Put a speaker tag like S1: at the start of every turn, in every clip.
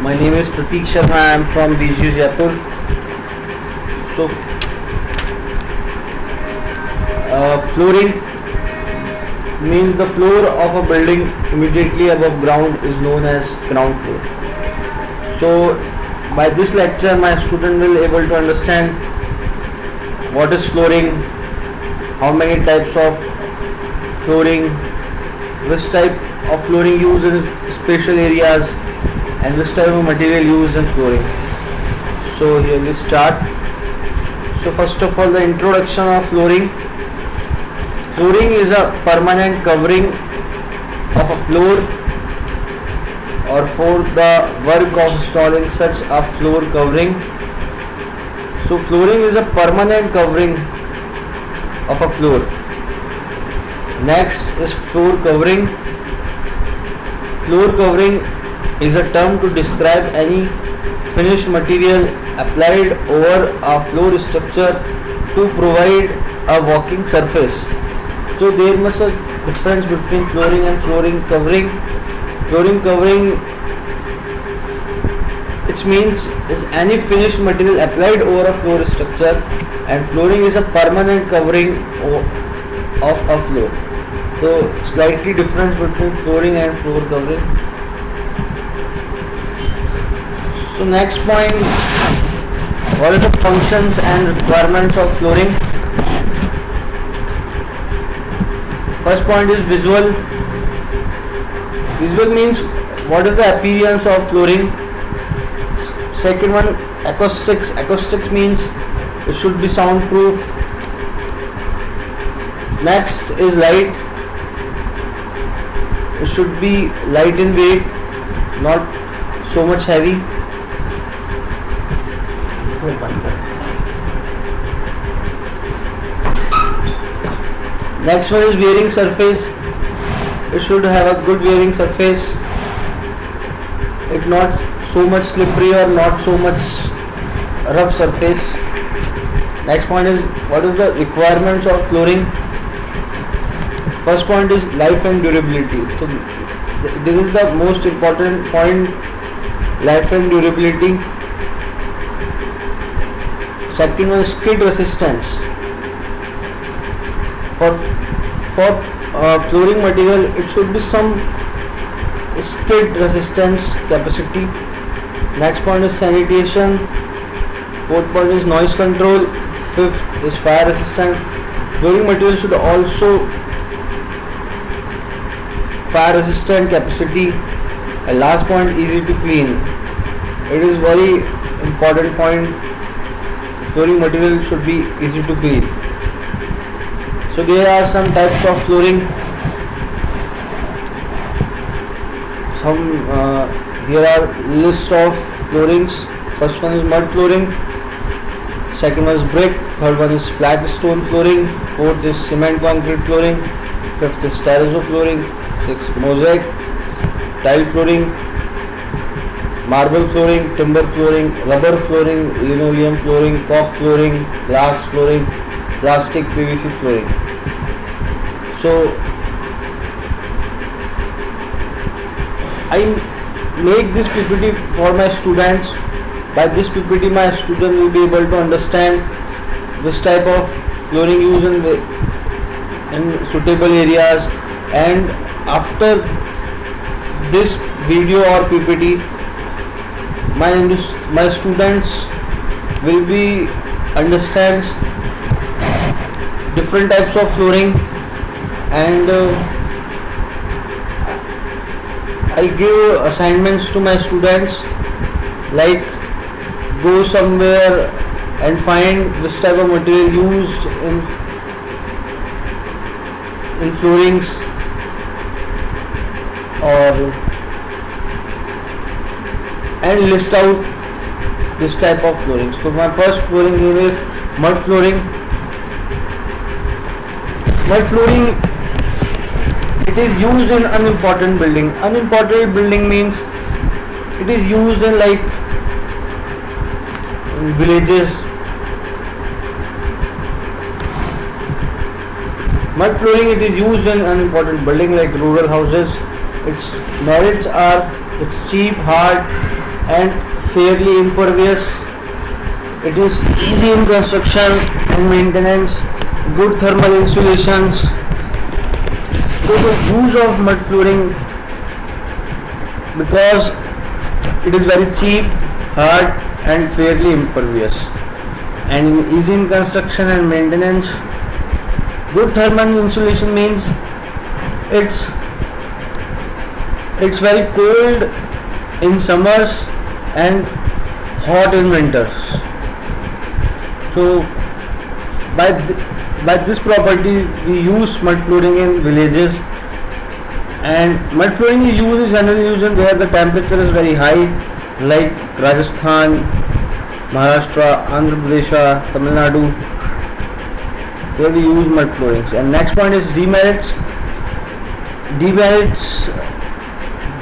S1: My name is Pratik Sharma. I am from BGU Jaipur. So, flooring means the floor of a building immediately above ground is known as ground floor. So, by this lecture, my student will able to understand what is flooring, how many types of flooring, which type of flooring used in special areas, and which type of material used in flooring. So here we start. So first of all, the introduction of flooring. Flooring is a permanent covering of a floor or for the work of installing such a floor covering. So flooring is a permanent covering of a floor. Next is floor covering. Floor covering is a term to describe any finished material applied over a floor structure to provide a walking surface. So there must be a difference between flooring and flooring covering. Flooring covering, it means is any finished material applied over a floor structure, and flooring is a permanent covering of a floor. So slightly difference between flooring and floor covering. So next point, what are the functions and requirements of flooring? First point is visual. Visual means what is the appearance of flooring. Second one, acoustics. Acoustics means it should be soundproof. Next is light. It should be light in weight, not so much heavy. Next one is wearing surface. It should have a good wearing surface. It not so much slippery or not so much rough surface. Next point is what is the requirements of flooring. First point is life and durability. So this is the most important point, life and durability. Second one is skid resistance. For flooring material, it should be some skid resistance capacity. Next point is sanitation. Fourth point is noise control. Fifth is fire resistance. Flooring material should also fire resistant capacity. And last point, easy to clean. It is very important point. Flooring material should be easy to clean. So there are some types of flooring. Here are list of floorings. First one is mud flooring. Second one is brick. Third one is flat stone flooring. Fourth is cement concrete flooring. Fifth is terrazzo flooring. Sixth, mosaic, tile flooring, marble flooring, timber flooring, rubber flooring, linoleum flooring, cork flooring, glass flooring, plastic PVC flooring. So I make this PPT for my students. By this PPT, my student will be able to understand this type of flooring used in suitable areas, and after this video or PPT, my students will be understands different types of flooring, and I give assignments to my students like go somewhere and find this type of material used in floorings, and list out this type of flooring. So my first flooring name is mud flooring. Mud flooring, it is used in unimportant building. Unimportant building means it is used in like villages. Mud flooring, it is used in unimportant building like rural houses. Its merits are it's cheap, hard, and fairly impervious. It is easy in construction and maintenance, good thermal insulations. So the use of mud flooring, because it is very cheap, hard and fairly impervious, and easy in construction and maintenance. Good thermal insulation means it's very cold in summers and hot in winters. So by this property we use mud flooring in villages, and mud flooring is generally used in where the temperature is very high, like Rajasthan, Maharashtra, Andhra Pradesh, Tamil Nadu, where we use mud floorings. And next point is demerits. Demerits,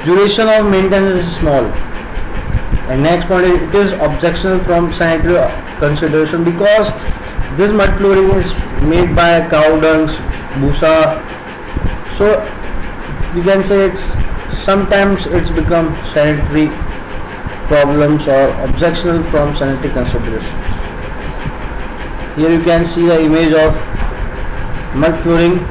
S1: duration of maintenance is small. And next point is it is objectionable from sanitary consideration, because this mud flooring is made by cow dungs, busa. So we can say it's sometimes it's become sanitary problems or objectionable from sanitary considerations. Here you can see the image of mud flooring.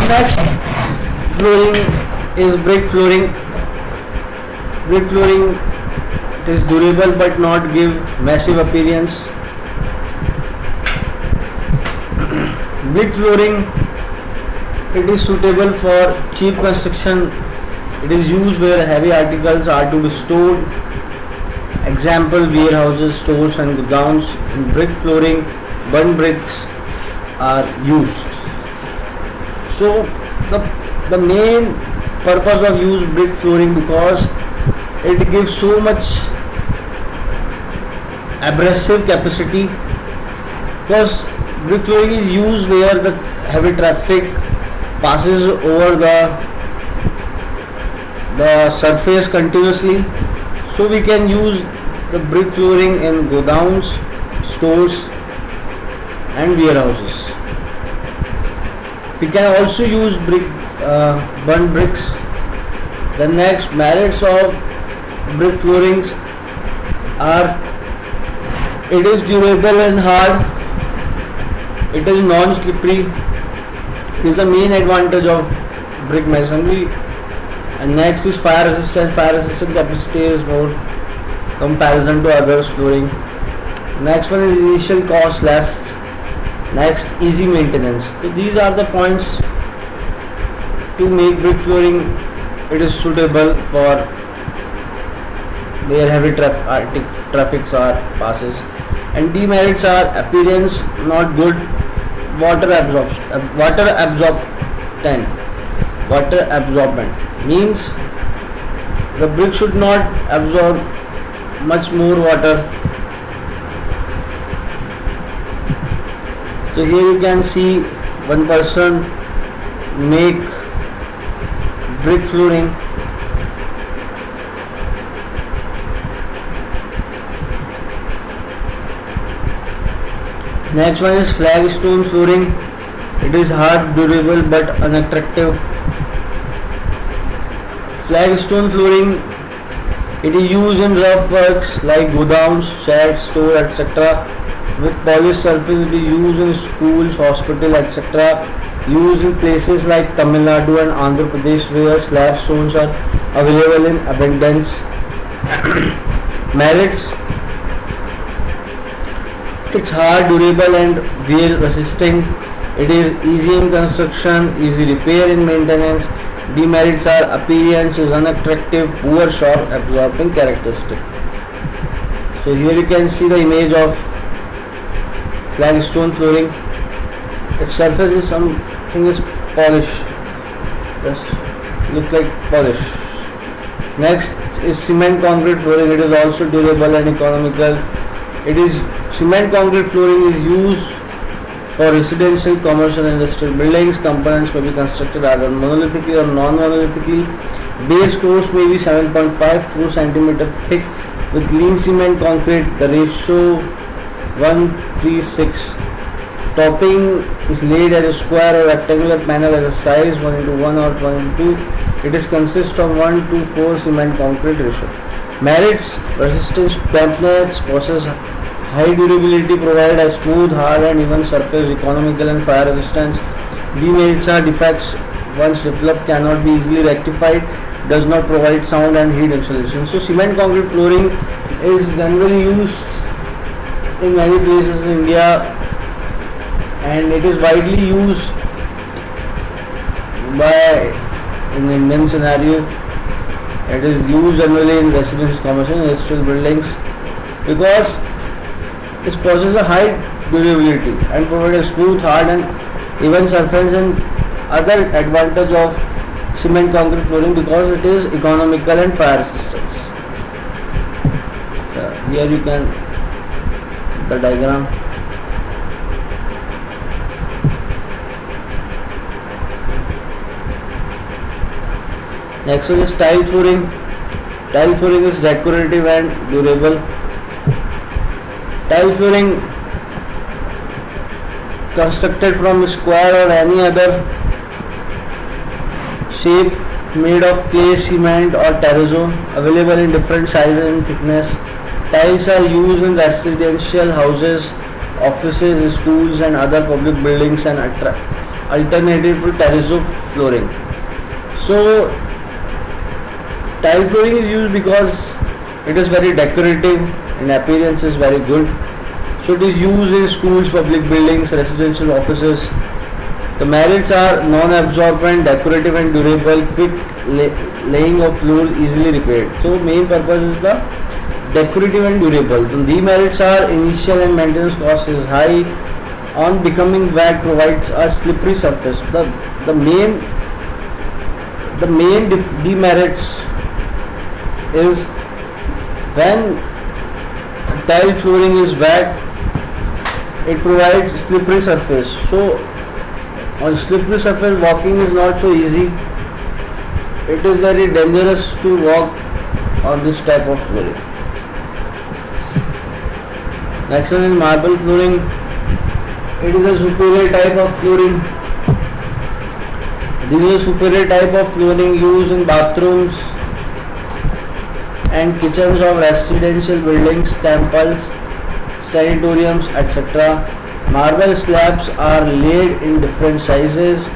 S1: Next flooring is brick flooring. Brick flooring, it is durable but not give massive appearance. Brick flooring, it is suitable for cheap construction. It is used where heavy articles are to be stored. Example, warehouses, stores and godowns. In brick flooring, burnt bricks are used. So the main purpose of use brick flooring, because it gives so much abrasive capacity, because brick flooring is used where the heavy traffic passes over the surface continuously. So we can use the brick flooring in godowns, stores and warehouses. We can also use burnt bricks. The next merits of brick floorings are it is durable and hard, it is non-slippery. It is the main advantage of brick masonry. And next is fire resistant. Fire resistant capacity is more comparison to others flooring. Next one is initial cost less. Next, easy maintenance. So these are the points to make brick flooring. It is suitable for where heavy traffic passes. And demerits are appearance not good, water absorbent means the brick should not absorb much more water. So here you can see one person make brick flooring. Next one is flagstone flooring. It is hard, durable but unattractive. Flagstone flooring, it is used in rough works like godowns, sheds, store, etc. With polished surface, it is used in schools, hospital, etc. Used in places like Tamil Nadu and Andhra Pradesh where slab stones are available in abundance. Merits: it's hard, durable and wear resisting. It is easy in construction, easy repair and maintenance. Demerits are appearance is unattractive, poor shock absorbing characteristic. So here you can see the image of flagstone flooring. Its surface is something is polished. Just look like polish. Next is cement concrete flooring. It is also durable and economical. It is cement concrete flooring is used for residential, commercial and industrial buildings. Components may be constructed either monolithically or non-monolithically. Base course may be 7.5 to 2 cm thick. With lean cement concrete, the ratio 1:3:6. Topping is laid as a square or rectangular panel as a size 1:1 or 1:2. It is consists of 1:4 cement concrete ratio. Merits: resistance to dampness, possess high durability, provide a smooth, hard and even surface, economical and fire resistance. Demerits are defects once developed cannot be easily rectified, does not provide sound and heat insulation. So cement concrete flooring is generally used in many places in India, and it is widely used by in Indian scenario. It is used generally in residential, commercial, and industrial buildings because it possesses a high durability and provides a smooth, hard, and even surface. And other advantage of cement concrete flooring because it is economical and fire resistance. So here you can the diagram. Next one is tile flooring. Tile flooring is decorative and durable. Tile flooring constructed from a square or any other shape, made of clay, cement or terrazzo, available in different sizes and thickness. Tiles are used in residential houses, offices, schools and other public buildings and alternative to terrazzo flooring. So tile flooring is used because it is very decorative and appearance is very good. So it is used in schools, public buildings, residential offices. The merits are non-absorbent, decorative and durable, quick laying of floors, easily repaired. So main purpose is the decorative and durable. The demerits are initial and maintenance cost is high. On becoming wet provides a slippery surface. The main demerits is when tile flooring is wet, it provides slippery surface. So on slippery surface walking is not so easy. It is very dangerous to walk on this type of flooring. Next one is marble flooring. It is a superior type of flooring. This is a superior type of flooring used in bathrooms and kitchens of residential buildings, temples, sanatoriums, etc. Marble slabs are laid in different sizes,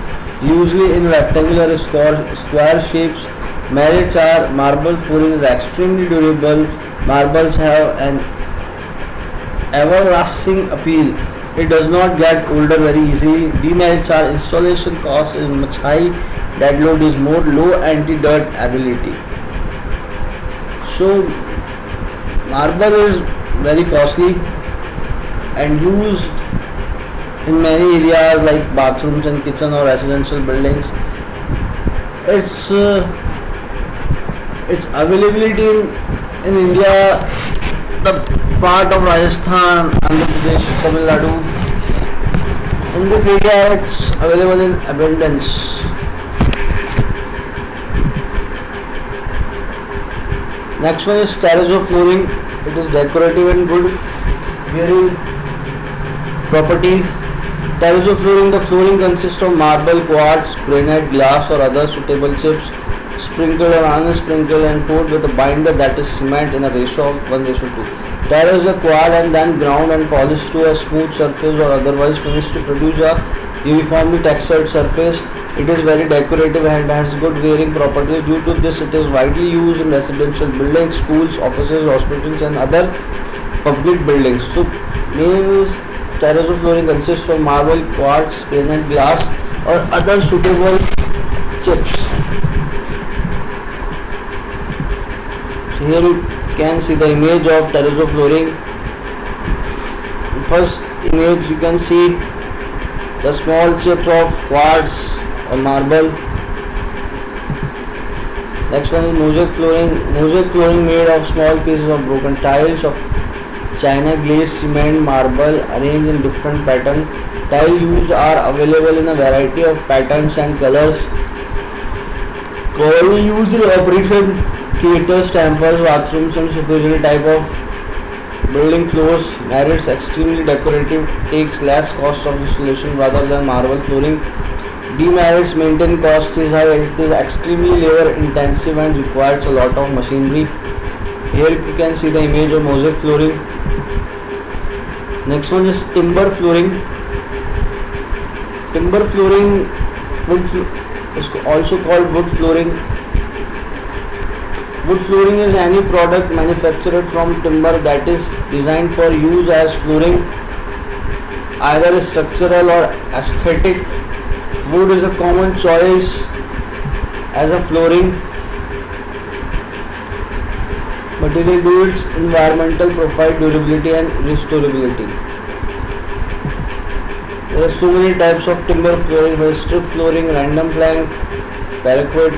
S1: usually in rectangular square shapes. Merits are marble flooring is extremely durable. Marbles have an everlasting appeal. It does not get older very easily. Demerits are installation cost is much high, dead load is more low, anti-dirt ability. So marble is very costly and used in many areas like bathrooms and kitchen or residential buildings. Its availability in India, the part of Rajasthan, Andhra Pradesh, Tamil Nadu, in this area it's available in abundance. Next one is terrazzo flooring. It is decorative and good wearing properties. Terrazzo flooring, the flooring consists of marble, quartz, granite, glass or other suitable chips, sprinkled or unsprinkled and poured with a binder that is cement in a ratio of 1:2. Terrazzo is quartz and then ground and polished to a smooth surface or otherwise finished to produce a uniformly textured surface. It is very decorative and has good wearing properties. Due to this, it is widely used in residential buildings, schools, offices, hospitals and other public buildings. So main is terrazzo flooring consists of marble, quartz, granite, glass or other suitable chips. So here you can see the image of terrazzo flooring. In first image you can see the small chips of quartz or marble. Next one is mosaic flooring. Mosaic flooring made of small pieces of broken tiles of China glazed cement, marble arranged in different patterns. Tile used are available in a variety of patterns and colors. Commonly used in operation theatres, temples, bathrooms and superior type of building floors. Merits extremely decorative, takes less cost of installation rather than marble flooring. Demerits maintain cost is high, it is extremely labor intensive and requires a lot of machinery. Here you can see the image of mosaic flooring. Next one is timber flooring. Timber flooring is also called wood flooring. Wood flooring is any product manufactured from timber that is designed for use as flooring, either structural or aesthetic. Wood is a common choice as a flooring material due to its environmental profile, durability and restorability. There are so many types of timber flooring: strip flooring, random plank, paraquet.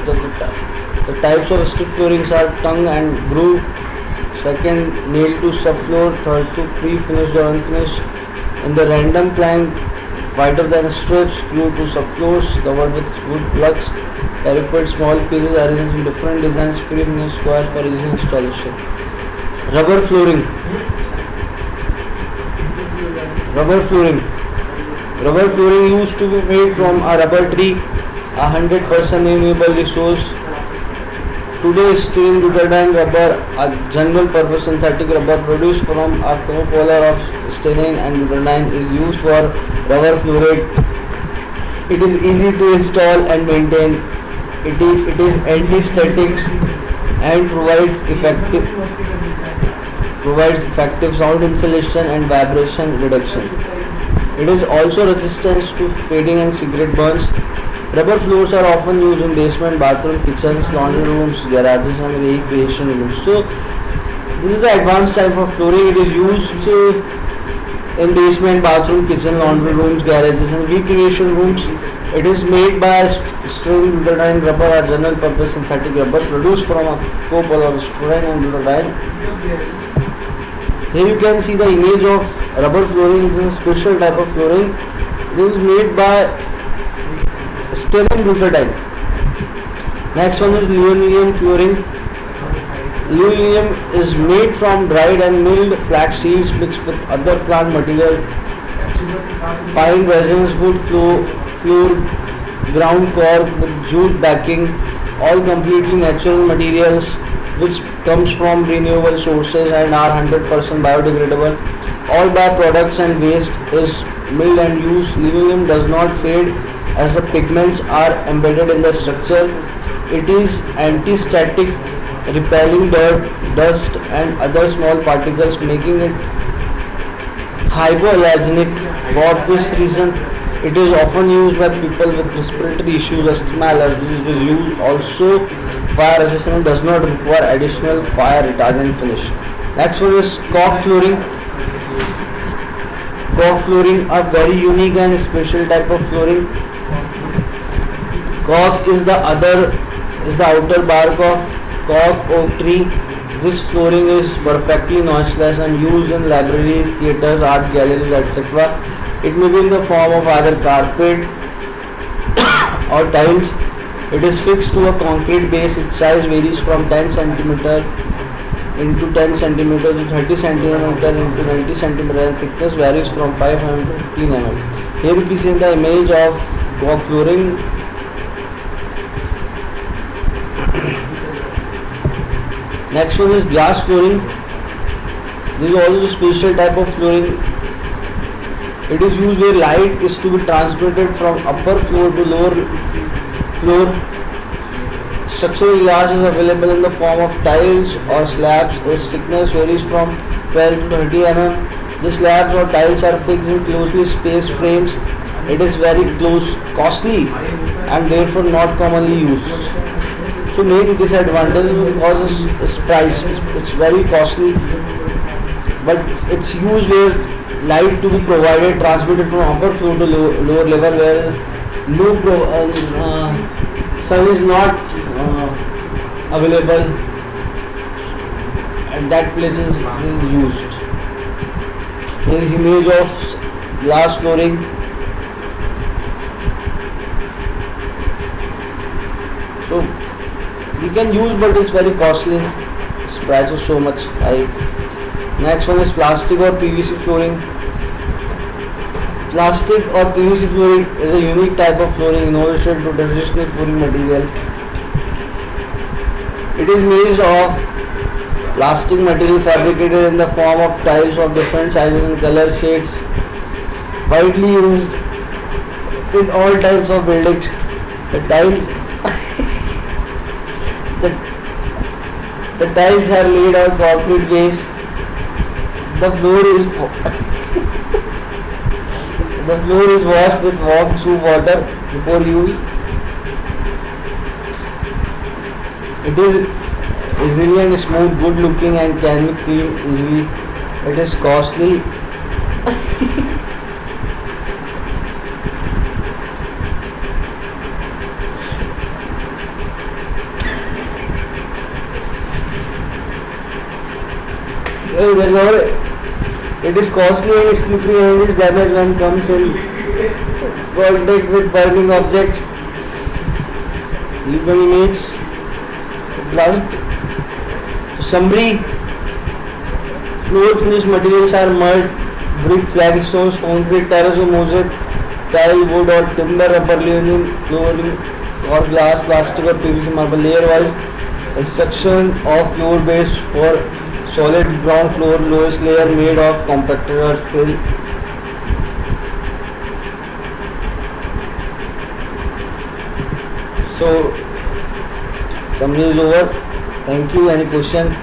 S1: The types of strip floorings are tongue and groove, second nail to subfloor, third to pre-finished or unfinished. In the random plank, wider than strips, screw to subfloors, covered with wood blocks, paraquet, small pieces arranged in different designs, pre-finished squares for easy installation. Rubber flooring. Rubber flooring. Rubber flooring used to be made from a rubber tree, 100% renewable resource. Today, steel, butadiene rubber, a general purpose synthetic rubber produced from a copolymer of styrene and butadiene, is used for rubber flooring. It is easy to install and maintain. It is anti-static and provides effective sound insulation and vibration reduction. It is also resistant to fading and cigarette burns. Rubber floors are often used in basement, bathroom, kitchens, laundry rooms, garages and recreation rooms. So this is the advanced type of flooring. It is used in basement, bathroom, kitchen, laundry rooms, garages and recreation rooms. It is made by styrene butadiene rubber, a general purpose synthetic rubber produced from a copolymer of styrene and butadiene. Here you can see the image of rubber flooring. It is a special type of flooring. It is made by styrene butadiene. Next one is linoleum flooring. Linoleum is made from dried and milled flax seeds mixed with other plant material, pine resins, wood floor, ground cork with jute backing, all completely natural materials which comes from renewable sources and are 100% biodegradable. All byproducts and waste is milled and used. Linoleum does not fade as the pigments are embedded in the structure. It is anti-static, repelling dirt, dust and other small particles, making it hypoallergenic. For this reason, it is often used by people with respiratory issues, asthma, allergies. It is used also fire resistant, does not require additional fire retardant finish. Next one is cork flooring. Cork flooring, a very unique and special type of flooring. Cork is the outer bark of cork oak tree. This flooring is perfectly noiseless and used in libraries, theatres, art galleries, etc. It may be in the form of either carpet or tiles. It is fixed to a concrete base. Its size varies from 10 cm into 10 cm to 30 cm into 90 cm, and thickness varies from 5 mm to 15 mm. Here you can see the image of cork flooring. Next one is glass flooring. This is also a special type of flooring. It is used where light is to be transmitted from upper floor to lower floor. Structural glass is available in the form of tiles or slabs. Its thickness varies from 12 to 30 mm. The slabs or tiles are fixed in closely spaced frames. It is very costly and therefore not commonly used. So main disadvantage because its price. It's very costly, but it's used where light to be provided, transmitted from upper floor to lower level, where sun is not available, and that place is used. Here is image of glass flooring. So you can use, but it's very costly. Its price is so much high. Next one is plastic or PVC flooring. Plastic or PVC flooring is a unique type of flooring innovation to traditional flooring materials. It is made of plastic material fabricated in the form of tiles of different sizes and color shades, widely used in all types of buildings. The tiles, the, the tiles are laid on concrete base. The floor is the floor is washed with warm soup water before use. It is resilient, smooth, good looking and can be cleaned easily. It is costly. It is costly and slippery and is damaged when comes in contact with burning objects. Usually needs plastic. Summary: floor finish materials are mud, brick, flagstones, concrete, terrazzo, mosaic, tile, wood or timber, rubber, linoleum, flooring or glass, plastic or PVC, marble. Layer-wise construction of floor base for solid ground floor, lowest layer made of compacted or fill. So summary is over. Thank you. Any question?